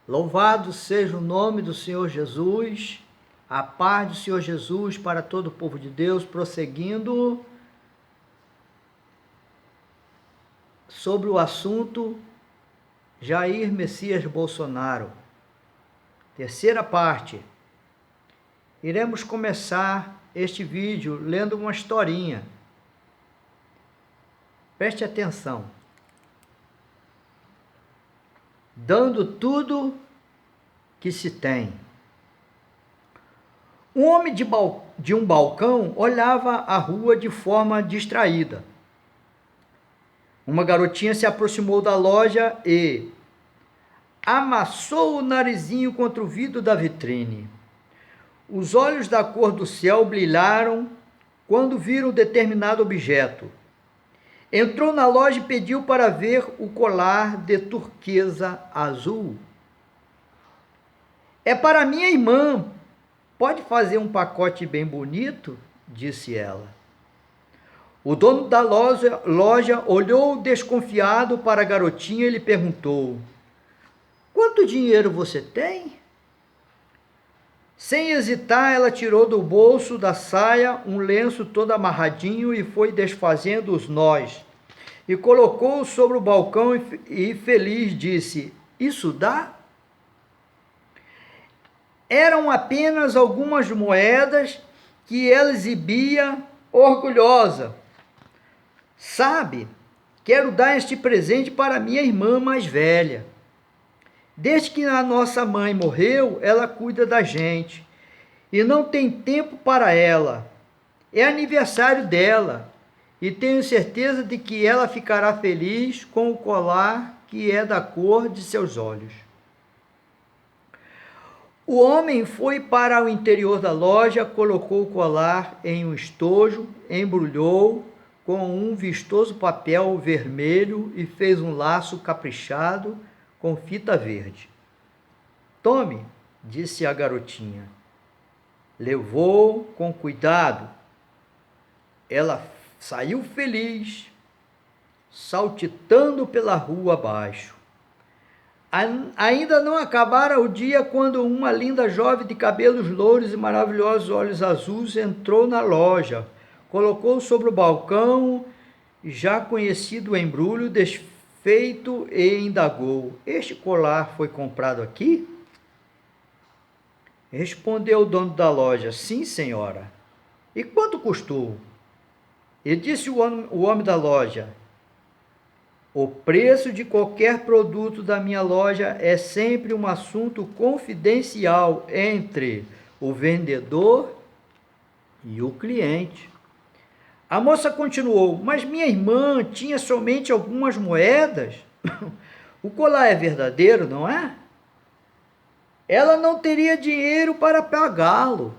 Louvado seja o nome do Senhor Jesus, a paz do Senhor Jesus para todo o povo de Deus, prosseguindo sobre o assunto Jair Messias Bolsonaro. Terceira parte. Iremos começar este vídeo lendo uma historinha. Preste atenção. Dando tudo que se tem. Um homem de um balcão olhava a rua de forma distraída. Uma garotinha se aproximou da loja e amassou o narizinho contra o vidro da vitrine. Os olhos da cor do céu brilharam quando viram determinado objeto. Entrou na loja e pediu para ver o colar de turquesa azul. É para minha irmã. Pode fazer um pacote bem bonito? Disse ela. O dono da loja olhou desconfiado para a garotinha e lhe perguntou: quanto dinheiro você tem? Sem hesitar, ela tirou do bolso da saia um lenço todo amarradinho e foi desfazendo os nós. E colocou-o sobre o balcão e feliz disse: isso dá? Eram apenas algumas moedas que ela exibia orgulhosa. Sabe, quero dar este presente para minha irmã mais velha. Desde que a nossa mãe morreu, ela cuida da gente e não tem tempo para ela. É aniversário dela e tenho certeza de que ela ficará feliz com o colar que é da cor de seus olhos. O homem foi para o interior da loja, colocou o colar em um estojo, embrulhou com um vistoso papel vermelho e fez um laço caprichado com fita verde. Tome, disse a garotinha. Levou com cuidado. Ela saiu feliz, saltitando pela rua abaixo. Ainda não acabara o dia quando uma linda jovem de cabelos louros e maravilhosos olhos azuis entrou na loja, colocou sobre o balcão, já conhecido o embrulho desfeito e indagou: este colar foi comprado aqui? Respondeu o dono da loja: sim, senhora. E quanto custou? E disse o homem da loja: o preço de qualquer produto da minha loja é sempre um assunto confidencial entre o vendedor e o cliente. A moça continuou: mas minha irmã tinha somente algumas moedas. O colar é verdadeiro, não é? Ela não teria dinheiro para pagá-lo.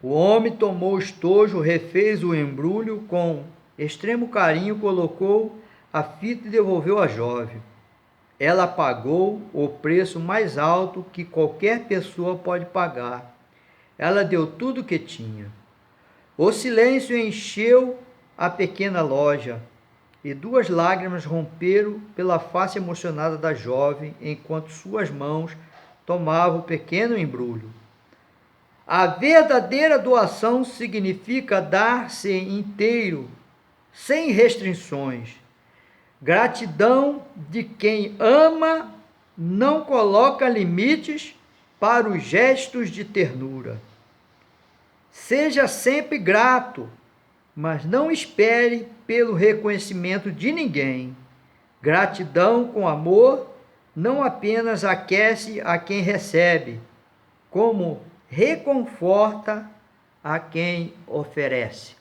O homem tomou o estojo, refez o embrulho com extremo carinho, colocou a fita e devolveu à jovem. Ela pagou o preço mais alto que qualquer pessoa pode pagar. Ela deu tudo o que tinha. O silêncio encheu a pequena loja e 2 lágrimas romperam pela face emocionada da jovem enquanto suas mãos tomavam o pequeno embrulho. A verdadeira doação significa dar-se inteiro, sem restrições. Gratidão de quem ama não coloca limites para os gestos de ternura. Seja sempre grato, mas não espere pelo reconhecimento de ninguém. Gratidão com amor não apenas aquece a quem recebe, como reconforta a quem oferece.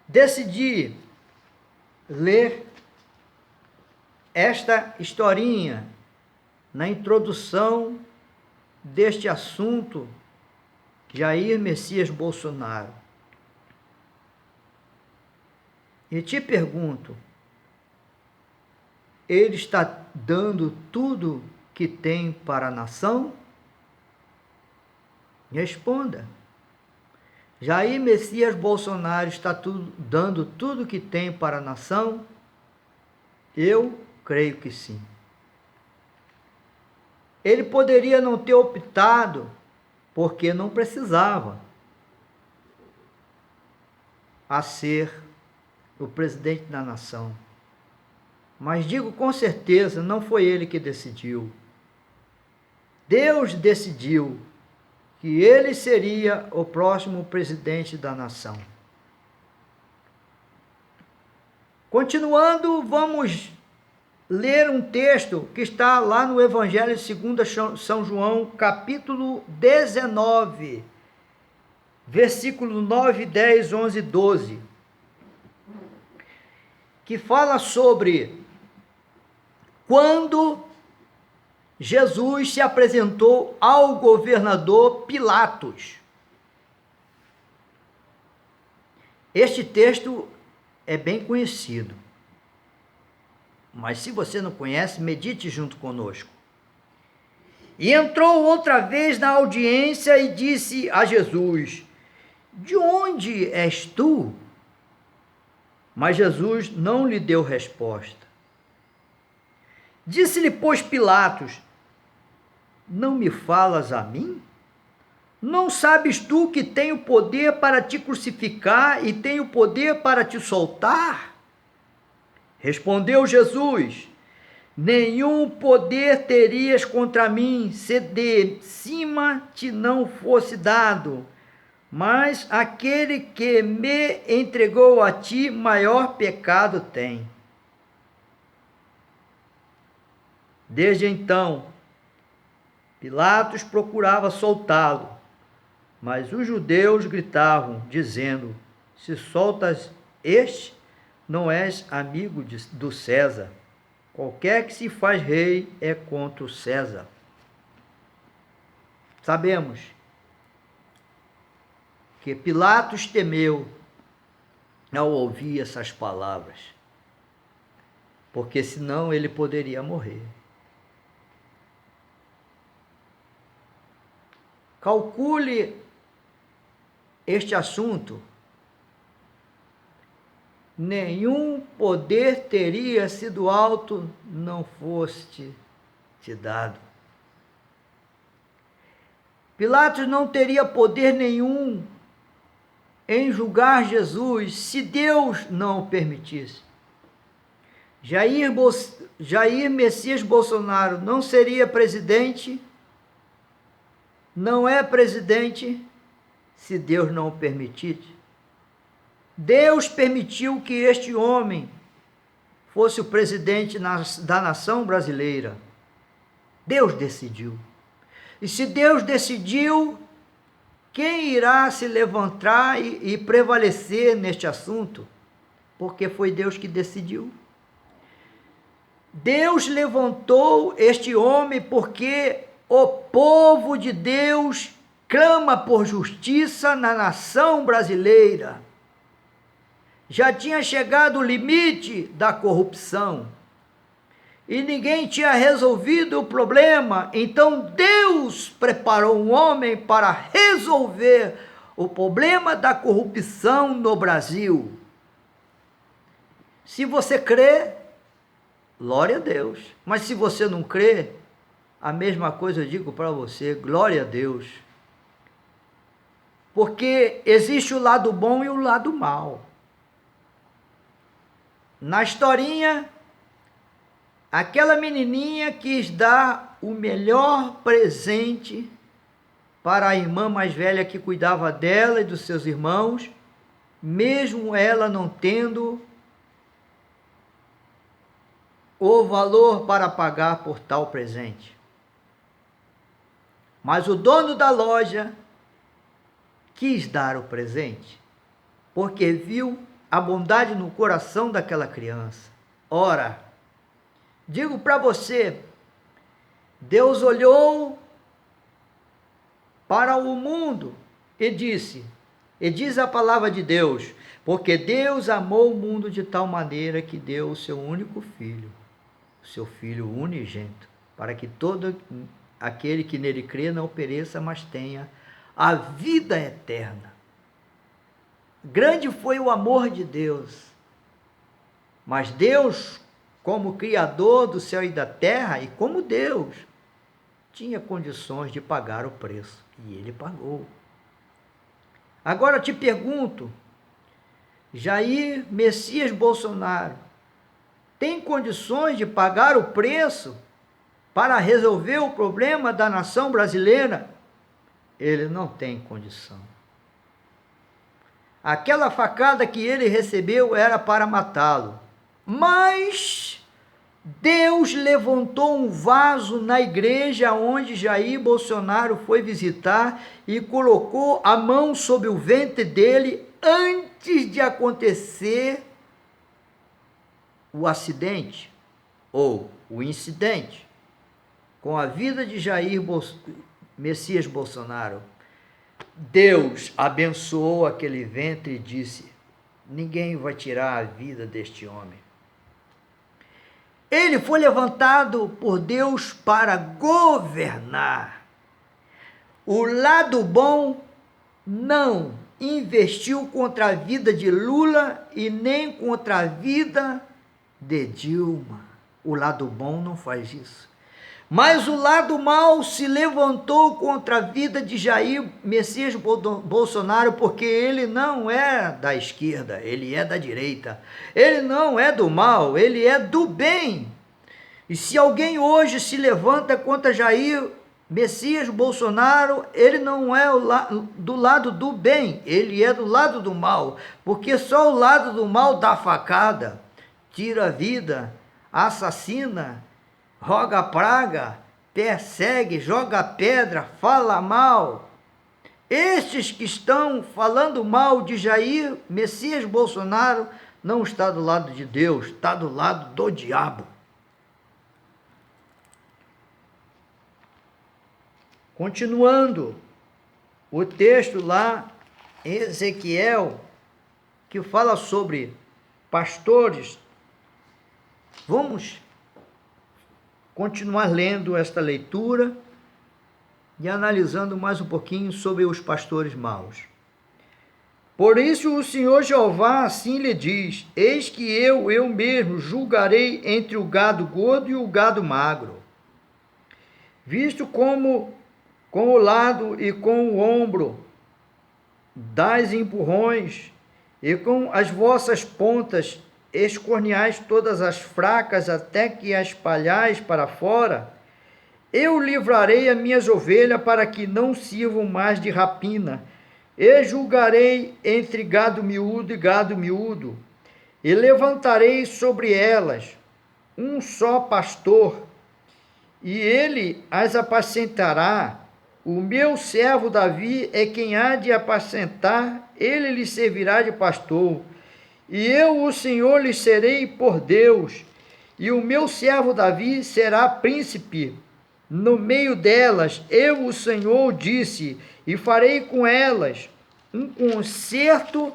Decidi ler esta historinha na introdução deste assunto, Jair Messias Bolsonaro. E te pergunto, ele está dando tudo que tem para a nação? Responda. Jair Messias Bolsonaro está dando tudo que tem para a nação? Eu creio que sim. Ele poderia não ter optado, porque não precisava, a ser o presidente da nação. Mas digo com certeza, não foi ele que decidiu. Deus decidiu que ele seria o próximo presidente da nação. Continuando, vamos ler um texto que está lá no Evangelho segundo São João, capítulo 19, versículo 9, 10, 11, 12, que fala sobre quando Jesus se apresentou ao governador Pilatos. Este texto é bem conhecido, mas se você não conhece, medite junto conosco. E entrou outra vez na audiência e disse a Jesus: de onde és tu? Mas Jesus não lhe deu resposta. Disse-lhe, pois, Pilatos: não me falas a mim? Não sabes tu que tenho poder para te crucificar e tenho poder para te soltar? Respondeu Jesus: nenhum poder terias contra mim, se de cima te não fosse dado. Mas aquele que me entregou a ti, maior pecado tem. Desde então, Pilatos procurava soltá-lo, mas os judeus gritavam, dizendo: se soltas este, não és amigo do César. Qualquer que se faz rei é contra o César. Sabemos que Pilatos temeu ao ouvir essas palavras, porque senão ele poderia morrer. Calcule este assunto. Nenhum poder teria sido alto não fosse te dado. Pilatos não teria poder nenhum em julgar Jesus se Deus não o permitisse. Jair Messias Bolsonaro não seria presidente, não é presidente, se Deus não o permitisse. Deus permitiu que este homem fosse o presidente da nação brasileira. Deus decidiu. E se Deus decidiu, quem irá se levantar e prevalecer neste assunto? Porque foi Deus que decidiu. Deus levantou este homem porque o povo de Deus clama por justiça na nação brasileira. Já tinha chegado o limite da corrupção e ninguém tinha resolvido o problema. Então Deus preparou um homem para resolver o problema da corrupção no Brasil. Se você crê, glória a Deus. Mas se você não crê, a mesma coisa eu digo para você, glória a Deus. Porque existe o lado bom e o lado mal. Na historinha, aquela menininha quis dar o melhor presente para a irmã mais velha que cuidava dela e dos seus irmãos, mesmo ela não tendo o valor para pagar por tal presente. Mas o dono da loja quis dar o presente, porque viu a bondade no coração daquela criança. Ora, digo para você, Deus olhou para o mundo e disse, e diz a palavra de Deus, porque Deus amou o mundo de tal maneira que deu o seu único filho, o seu filho unigênito, para que todo aquele que nele crê não pereça, mas tenha a vida eterna. Grande foi o amor de Deus, mas Deus, como Criador do céu e da terra, e como Deus, tinha condições de pagar o preço, e ele pagou. Agora te pergunto, Jair Messias Bolsonaro tem condições de pagar o preço para resolver o problema da nação brasileira? Ele não tem condição. Aquela facada que ele recebeu era para matá-lo, mas Deus levantou um vaso na igreja onde Jair Bolsonaro foi visitar e colocou a mão sobre o ventre dele antes de acontecer o acidente ou o incidente com a vida de Jair Messias Bolsonaro. Deus abençoou aquele ventre e disse: ninguém vai tirar a vida deste homem. Ele foi levantado por Deus para governar. O lado bom não investiu contra a vida de Lula e nem contra a vida de Dilma. O lado bom não faz isso. Mas o lado mal se levantou contra a vida de Jair Messias Bolsonaro, porque ele não é da esquerda, ele é da direita. Ele não é do mal, ele é do bem. E se alguém hoje se levanta contra Jair Messias Bolsonaro, ele não é do lado do bem, ele é do lado do mal, porque só o lado do mal dá facada, tira a vida, assassina, roga praga, persegue, joga pedra, fala mal. Estes que estão falando mal de Jair Messias Bolsonaro não está do lado de Deus, está do lado do diabo. Continuando o texto lá em Ezequiel, que fala sobre pastores, vamos continuar lendo esta leitura e analisando mais um pouquinho sobre os pastores maus. Por isso o Senhor Jeová assim lhe diz: eis que eu mesmo julgarei entre o gado gordo e o gado magro, visto como com o lado e com o ombro dais empurrões, e com as vossas pontas escorneais todas as fracas, até que as espalhais para fora, eu livrarei as minhas ovelhas para que não sirvam mais de rapina, e julgarei entre gado miúdo e gado miúdo, e levantarei sobre elas um só pastor, e ele as apacentará. O meu servo Davi é quem há de apacentar, ele lhe servirá de pastor. E eu, o Senhor, lhe serei por Deus, e o meu servo Davi será príncipe no meio delas. Eu, o Senhor, disse, e farei com elas um concerto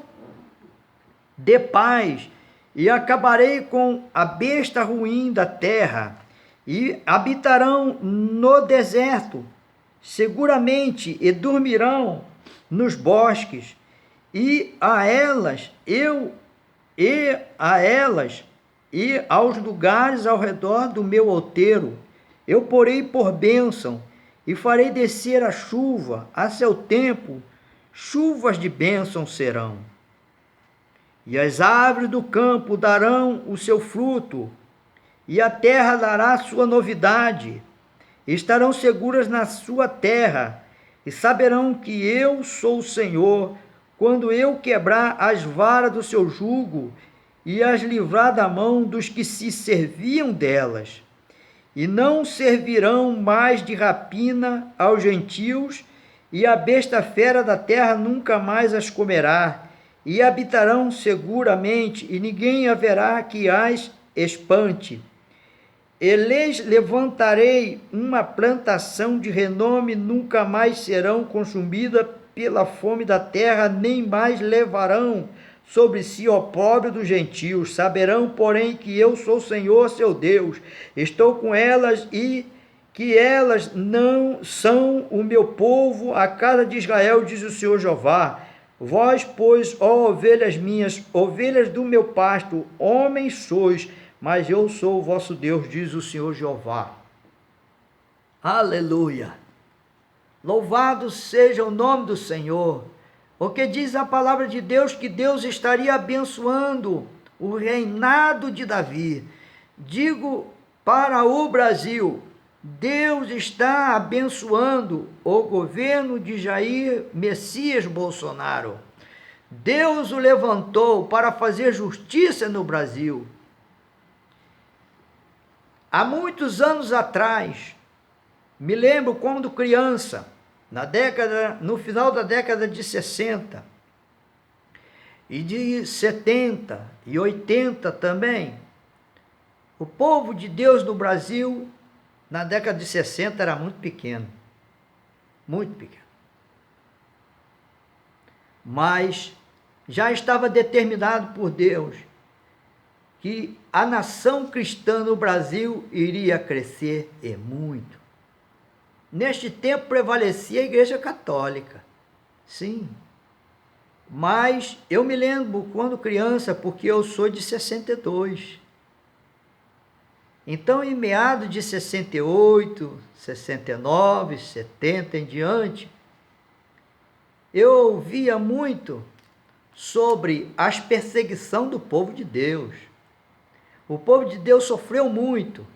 de paz, e acabarei com a besta ruim da terra, e habitarão no deserto, seguramente, e dormirão nos bosques, e aos lugares ao redor do meu outeiro, eu porei por bênção, e farei descer a chuva a seu tempo, chuvas de bênção serão. E as árvores do campo darão o seu fruto, e a terra dará sua novidade. Estarão seguras na sua terra, e saberão que eu sou o Senhor, quando eu quebrar as varas do seu jugo, e as livrar da mão dos que se serviam delas. E não servirão mais de rapina aos gentios, e a besta fera da terra nunca mais as comerá, e habitarão seguramente, e ninguém haverá que as espante. E lhes levantarei uma plantação de renome, nunca mais serão consumidas pela fome da terra, nem mais levarão sobre si o pobre dos gentios. Saberão, porém, que eu sou o Senhor, seu Deus. Estou com elas e que elas não são o meu povo, a casa de Israel, diz o Senhor Jeová. Vós, pois, ó ovelhas minhas, ovelhas do meu pasto, homens sois, mas eu sou o vosso Deus, diz o Senhor Jeová. Aleluia! Louvado seja o nome do Senhor, porque diz a palavra de Deus que Deus estaria abençoando o reinado de Davi. Digo para o Brasil, Deus está abençoando o governo de Jair Messias Bolsonaro. Deus o levantou para fazer justiça no Brasil. Há muitos anos atrás, me lembro quando criança, no final da década de 60 e de 70 e 80 também, o povo de Deus no Brasil, na década de 60, era muito pequeno. Muito pequeno. Mas já estava determinado por Deus que a nação cristã no Brasil iria crescer e muito. Neste tempo prevalecia a Igreja Católica, sim. Mas eu me lembro quando criança, porque eu sou de 62. Então, em meados de 68, 69, 70 em diante, eu ouvia muito sobre as perseguições do povo de Deus. O povo de Deus sofreu muito,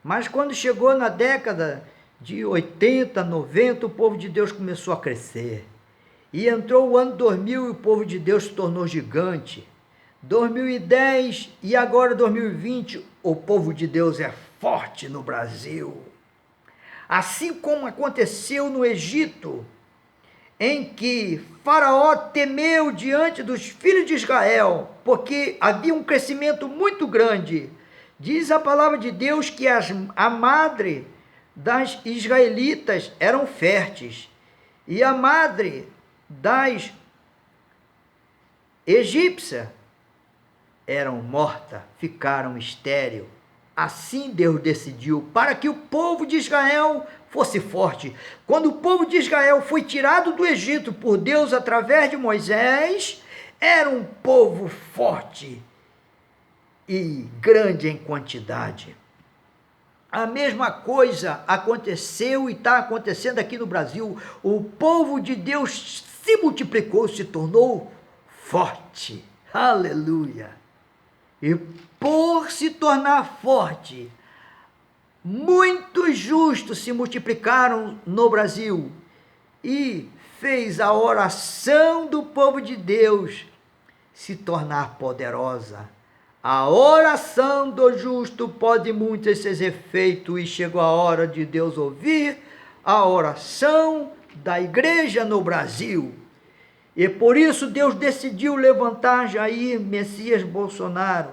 mas quando chegou na década de 80, 90, o povo de Deus começou a crescer. E entrou o ano 2000 e o povo de Deus se tornou gigante. 2010 e agora 2020, o povo de Deus é forte no Brasil. Assim como aconteceu no Egito, em que Faraó temeu diante dos filhos de Israel, porque havia um crescimento muito grande. Diz a palavra de Deus que a madre das israelitas eram férteis, e a madre das egípcias eram mortas, ficaram estéreis. Assim Deus decidiu para que o povo de Israel fosse forte. Quando o povo de Israel foi tirado do Egito por Deus através de Moisés, era um povo forte e grande em quantidade. A mesma coisa aconteceu e está acontecendo aqui no Brasil. O povo de Deus se multiplicou, se tornou forte. Aleluia! E por se tornar forte, muitos justos se multiplicaram no Brasil e fez a oração do povo de Deus se tornar poderosa. A oração do justo pode muito esses efeitos, e chegou a hora de Deus ouvir a oração da igreja no Brasil. E por isso Deus decidiu levantar Jair Messias Bolsonaro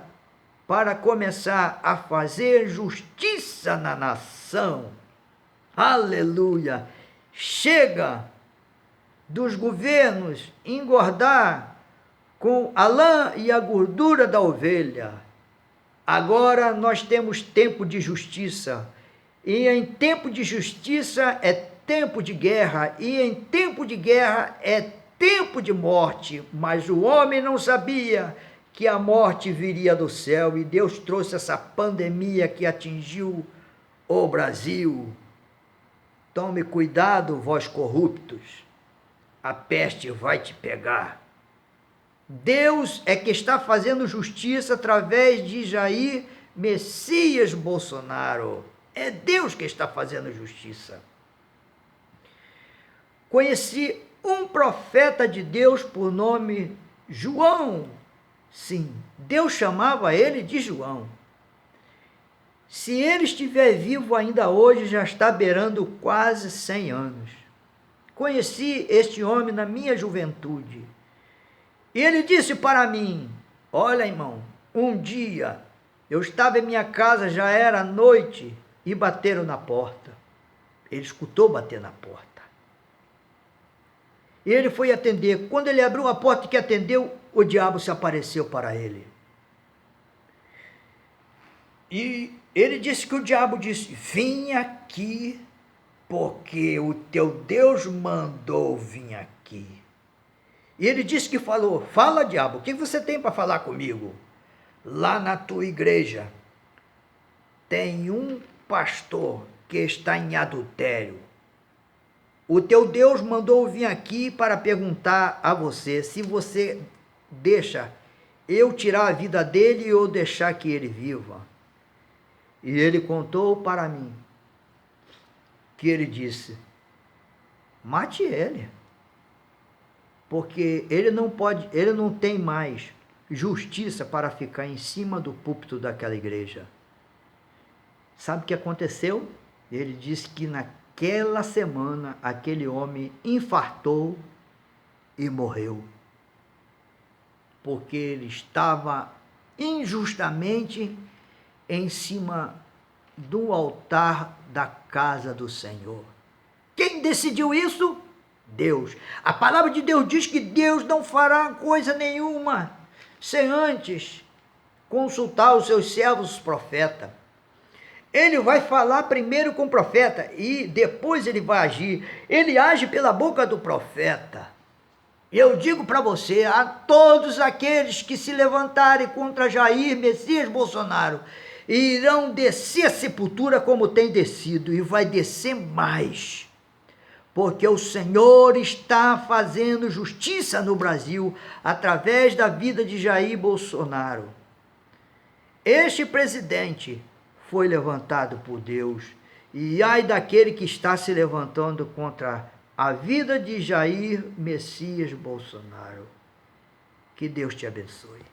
para começar a fazer justiça na nação. Aleluia! Chega dos governos engordar com a lã e a gordura da ovelha. Agora nós temos tempo de justiça, e em tempo de justiça é tempo de guerra, e em tempo de guerra é tempo de morte. Mas o homem não sabia que a morte viria do céu, e Deus trouxe essa pandemia que atingiu o Brasil. Tome cuidado, vós corruptos, a peste vai te pegar. Deus é que está fazendo justiça através de Jair Messias Bolsonaro. É Deus que está fazendo justiça. Conheci um profeta de Deus por nome João. Sim, Deus chamava ele de João. Se ele estiver vivo ainda hoje, já está beirando quase 100 anos. Conheci este homem na minha juventude. E ele disse para mim: olha, irmão, um dia eu estava em minha casa, já era noite, e bateram na porta. Ele escutou bater na porta. E ele foi atender. Quando ele abriu a porta que atendeu, o diabo se apareceu para ele. E ele disse que o diabo disse: vim aqui porque o teu Deus mandou vir aqui. E ele disse que falou: fala, diabo, o que você tem para falar comigo? Lá na tua igreja tem um pastor porque está em adultério. O teu Deus mandou vir aqui para perguntar a você se você deixa eu tirar a vida dele ou deixar que ele viva. E ele contou para mim que ele disse: mate ele, porque ele não tem mais justiça para ficar em cima do púlpito daquela igreja. Sabe o que aconteceu? Ele disse que naquela semana aquele homem infartou e morreu, porque ele estava injustamente em cima do altar da casa do Senhor. Quem decidiu isso? Deus. A palavra de Deus diz que Deus não fará coisa nenhuma sem antes consultar os seus servos, os profetas. Ele vai falar primeiro com o profeta e depois ele vai agir. Ele age pela boca do profeta. Eu digo para você, a todos aqueles que se levantarem contra Jair Messias Bolsonaro, irão descer a sepultura como tem descido, e vai descer mais, porque o Senhor está fazendo justiça no Brasil através da vida de Jair Bolsonaro. Este presidente foi levantado por Deus, e ai daquele que está se levantando contra a vida de Jair Messias Bolsonaro. Que Deus te abençoe.